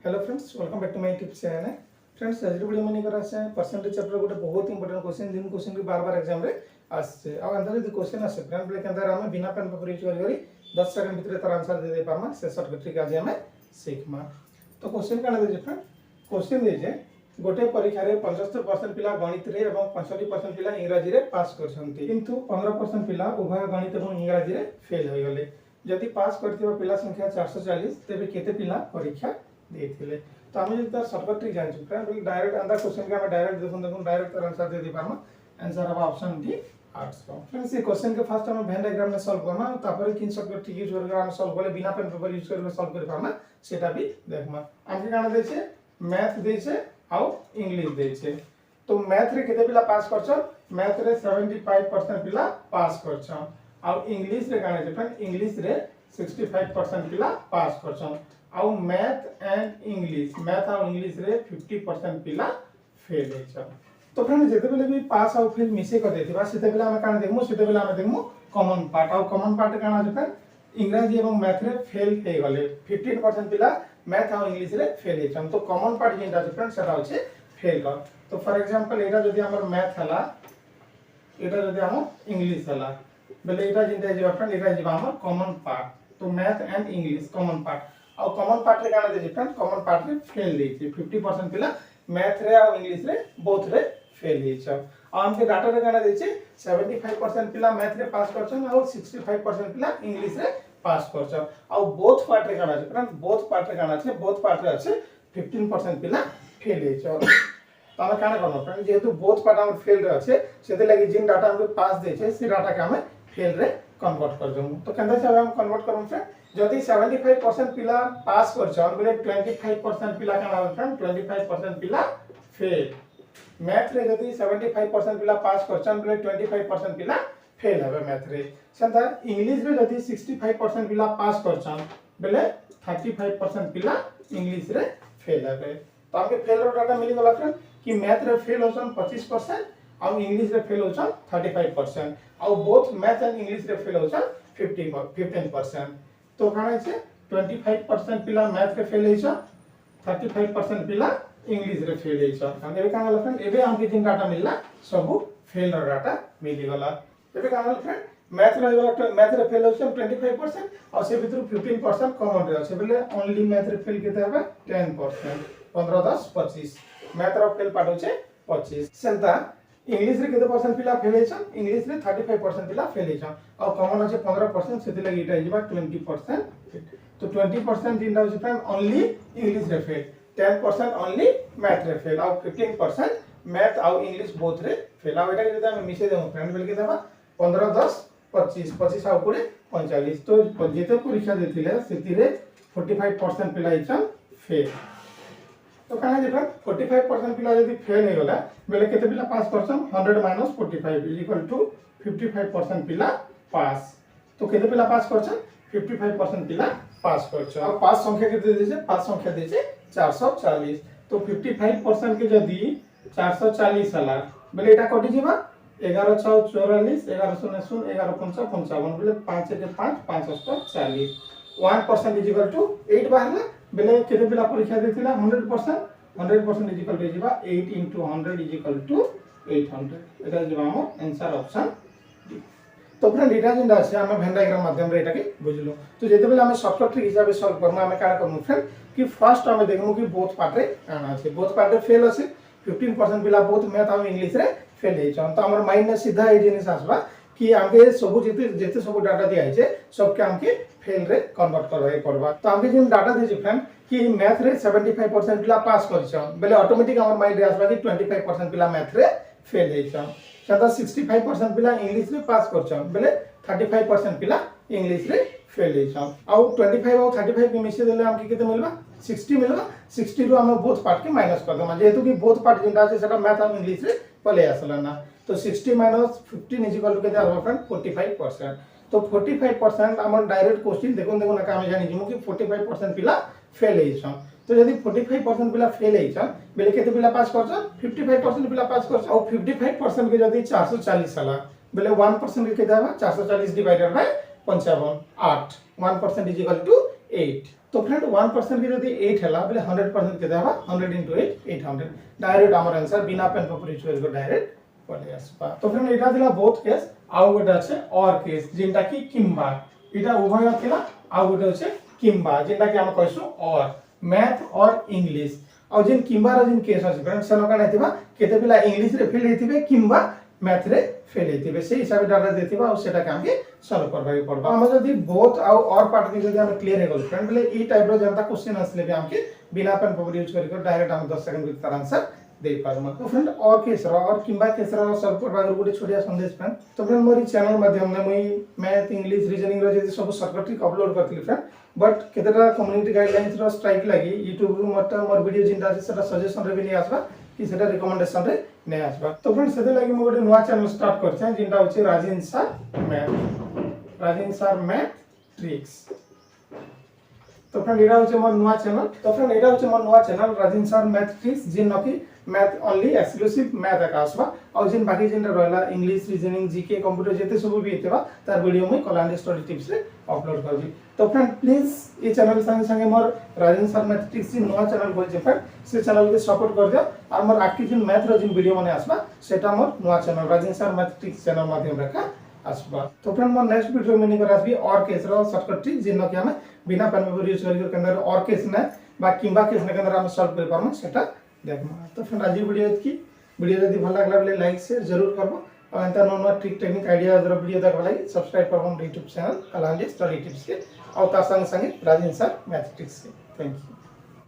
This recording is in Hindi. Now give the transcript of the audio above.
Hello friends, welcome back to my YouTube channel. Friends, आज वीडियो मनी करा से परसेंटेज चैप्टर गोटे बहुत इंपोर्टेंट क्वेश्चन दिन क्वेश्चन की बार बार एग्जाम रे आसे आ अंदर यदि क्वेश्चन आसे फ्रेंड बोले केंदर हम बिना पेन पेपर यूज करी 10 सेकंड भीतर तार आंसर दे दे पारमा से शॉर्टकट ट्रिक आज हमें सीखमा। तो क्वेश्चन काना दे फ्रेंड, क्वेश्चन दे जे गोटे परीक्षा रे 75% पिला गणित रे एवं 65% पिला इंग्रजी रे पास करछंती, किंतु 15% पिला उभय गणित एवं इंग्रजी रे फेल होय गले। यदि पास करथिबा पिला संख्या 440 तेबे केते पिला परीक्षा देथिले। तो हम जब शॉर्टकट ट्रिक जान चुके हैं डायरेक्ट अंदर क्वेश्चन के हम डायरेक्ट देखो डायरेक्ट आंसर दे दी पारमा। आंसर अब ऑप्शन डी 800। फ्रेंड्स, ये क्वेश्चन के फर्स्ट हम वेन डायग्राम में सॉल्व करना, तापर किन शॉर्टकट ट्रिक यूज करके हम सॉल्व करले बिना पेन पेपर यूज करके सॉल्व कर पारमा सेटा भी देखमा। हमके काना दे छे मैथ दे छे आउ इंग्लिश दे छे। तो मैथ रे केते पिला पास करछन? मैथ रे 75% पिला पास करछन। आउ इंग्लिश रे काना छे फ्रेंड, इंग्लिश रे 65% पिला पास करछन। आउ मैथ एंड इंग्लिश, मैथ और इंग्लिश रे 50% पिला फेल हेछन। तो फ्रेंड, जेते बेले भी पास और फेल मिसे कर देथिबा सेते बेले हम काना देखमु, सेते बेले हम देखमु कॉमन पार्ट। और कॉमन पार्ट काना जे फ्रेंड, इंग्लिश एवं मैथ रे फेल हे गले 15% पिला मैथ और इंग्लिश रे फेल हेछन। तो कॉमन पार्ट जेंटा जे फ्रेंड सेटा होचे फेल कर। तो फॉर एग्जांपल एटा जदी हमर मैथ हला, एटा जदी हमर इंग्लिश हला बेले एटा जेंटा जे फ्रेंड एटा जे हमर कॉमन पार्ट। तो math and English common part और कॉमन पार्ट रे काना दे फ्रेंड, कॉमन पार्ट रे फेल देछि 50% पिला मैथ रे और इंग्लिश रे बोथ रे फेल हेछ। और हमके डाटा रे काना देछि 75% पिला मैथ रे पास करछन और 65% पिला इंग्लिश रे पास करछन। और बोथ पार्ट रे काना छै फ्रेंड, बोथ पार्ट रे काना छै, बोथ पार्ट रे আছে 15% पिला फेल हेछ। तो हम काना करनो फ्रेंड, जेहेतु बोथ पार्ट हमर फेल रे আছে सेते लागि जिन डाटा हमके पास देछे से डाटा के हम फेल रे कन्वर्ट कर देमु। तो केंदा से हम कन्वर्ट करम फ्रेंड, जदि 75% पिला पास करछन बोले 25% पिला काना फ्रेंड, 25% पिला फेल। मैथ रे जदि 75% पिला पास करछन बोले 25% पिला फेल हबे मैथ रे। सेंता इंग्लिश रे जदि 65% पिला पास करछन बोले 35% पिला इंग्लिश रे फेल हबे। तो हमके फेल रो डाटा मिली गला फ्रेंड कि मैथ रे फेल होछन 25% और इंग्लिश रे फेल होछन 35% और बोथ मैथ एंड इंग्लिश रे फेल होछन 15%। तो काना छै 25% पिला मैथ रे फेल हेछ, 35% पिला इंग्लिश रे फेल हेछ। हम एबे काना फ्रेंड, एबे हमके जिन डाटा मिलला सब फेल रो डाटा मिली गला। एबे काना फ्रेंड, मैथ रे फेल होछ 25% और से भितर 15% कॉमन रे अछि बोले ओनली मैथ रे फेल केते हबे 10%। 15 10 25 मैथ रो फेल पार्ट होचे 25। सेंता इंग्लिश रे केते परसेंट पिला फेल हेछन? इंग्लिश रे 35% पिला फेल हेछन और कॉमन अछि 15%, सेते लागि एटा हिबा 20%। तो 20% जिनदा होछि फ्रेंड ओनली इंग्लिश रे फेल, 10% ओनली मैथ रे फेल और 15% मैथ और इंग्लिश बोथ रे फेल। और एटा जदि हम मिसे देमु फ्रेंड बोल के देबा 15 10 25 25 और पुरे 45। तो जेते परीक्षा देथिले सेति रे 45% पिला हेछन फेल। तो काना जे फ्रेंड 45% पिला यदि फेल हे गला बेले केते पिला पास करछन? 100 - 45 = 55% पिला पास। तो केते पिला पास करछन? 55% पिला पास करछन। और पास संख्या केते देछे? पास संख्या देछे 440। तो 55% के जदी 440 हला बेले एटा कटि जिबा 11 6 44 11 0 0 11 5 55 बेले 5 के 5 5 8 40 1% = 8 बाहरला बेले केते पिला परीक्षा देथिला 100%। 100% = 8 * 100 = 800। एटा जे हम आंसर ऑप्शन डी। तो फ्रेंड एटा जिंदा আছে हम वेन डायग्राम माध्यम रे एटा के बुझलो। तो जेते बेले हम शॉर्टकट ट्रिक हिसाब से सॉल्व करना हम काना करमु फ्रेंड कि फर्स्ट हम देखमु कि बोथ पार्ट रे आना আছে, बोथ पार्ट रे फेल আছে 15% पिला बोथ मैथ और इंग्लिश रे फेल हेछन। तो हमर माइंड में सीधा ए जिनिस आसबा कि हमके सब जेते सब डाटा दिया है सब के हमके फेल रे कन्वर्ट करबा पड़बा। तो हमके जिन डाटा दे फ्रेंड कि मैथ रे 75% पिला पास करछन बेले ऑटोमेटिक हमर माइंड रे आसबा कि 25% पिला मैथ रे फेल हेछन। सदा 65% पिला इंग्लिश रे पास करछन बेले 35% पिला इंग्लिश रे फेल हेछन। और 25 और 35 के मिसे देले हमके केते मिलबा? 60 मिलबा। 60 रो हम बोथ पार्ट के माइनस कर देमा, जेहेतु कि बोथ पार्ट जिनटा আছে সেটা मैथ और इंग्लिश रे पले आसला ना। तो 60 - 15 = केते आबा फ्रेंड 45%। तो 45% हमर डायरेक्ट क्वेश्चन देखो ना का हम जानि जिमु कि 45% पिला फेल हेछन। तो यदि 45% पिला फेल हेछन बेले केते पिला पास करछन? 55% पिला पास करछन। और 55% के यदि 440 हला बेले 1% के केते आबा? 440 / 55 8 1% = 8। तो फ्रेंड 1% की जदी 8 हला बोले 100% के देबा 100 into 8 800 डायरेक्ट हमर आंसर बिना पेन पेपर यूज करिक डायरेक्ट पले आसबा। तो फ्रेंड एटा दिला बोथ केस आउ गोटे আছে और केस जेंटा की किंबा एटा उभय थिला आउ गोटे আছে किंबा जेंटा की हम कहसु और मैथ और इंग्लिश और जिन किंबा रो जिन केस আছে फ्रेंड सेनो काने थिबा केते पिला इंग्लिश रे फेल हेतिबे किंबा मैथ रे फेल हेतिबे से हिसाब डाटा देथिबा और सेटा काम के सॉल्व करबा के पड़बा। हम जदी बोथ और पार्ट के जदी हम क्लियर हे गल फ्रेंड बोले ई टाइप रो जनता क्वेश्चन आसले भी हमके बिना पेन पेपर यूज करिक डायरेक्ट हम 10 सेकंड के आंसर दे पारमा। तो फ्रेंड और केस रो और किंबा केस रो सॉल्व करबा गुटे छोटिया संदेश फ्रेंड। तो फ्रेंड मोरी चैनल माध्यम ने मुई मैथ इंग्लिश रीजनिंग रो जदी सब शॉर्टकट ट्रिक अपलोड करथि फ्रेंड बट केतेटा कम्युनिटी गाइडलाइंस रो स्ट्राइक लागी YouTube रो मोर वीडियो जिंदा আছে সেটা सजेशन रे भी नहीं आसबा कि सेटा रिकमेंडेशन रे नहीं आसबा। तो फ्रेंड सेते लागि मो गोटे नवा चैनल स्टार्ट करछे जिंदा होचे राजेन सर मैथ ट्रिक्स। तो फ्रेंड एटा होचे मोर नवा चैनल। तो फ्रेंड एटा होचे मोर नवा channel Rajen sir math tricks जिन नकी मैथ ओनली एक्सक्लूसिव मैथ का आसबा और जिन बाकी जिन रहला इंग्लिश रीजनिंग जीके कंप्यूटर जेते सब भी हेतबा तार वीडियो में कलांडे स्टडी टिप्स रे अपलोड करबी। तो फ्रेंड प्लीज ये चैनल संगे संगे मोर राजेन सर मैथ ट्रिक्स जिन नवा चैनल बोल जे फ्रेंड से चैनल के सपोर्ट कर दियो और मोर एक्टिव जिन मैथ रो जिन वीडियो माने आसबा सेटा मोर नवा channel Rajen sir math tricks channel माध्यम रखा आसबा। तो फ्रेंड मोर नेक्स्ट वीडियो में निकर आसबी और केस रो शॉर्टकट ट्रिक जिन कि हम बिना पेन पेपर यूज करिक के अंदर और केस ना बा किंबा केस ने के अंदर हम सॉल्व कर पारम सेटा देखमा। तो फ्रेंड आज वीडियो जदी भल लागला बोले लाइक शेयर जरूर करबो और एंता नोन ट्रिक टेक्निक आइडिया जरा वीडियो देखबा लागि सब्सक्राइब करबो YouTube चैनल कलांडे स्टडी टिप्स के और ता संगे संगे राजेन सर मैथ ट्रिक्स के। Thank you.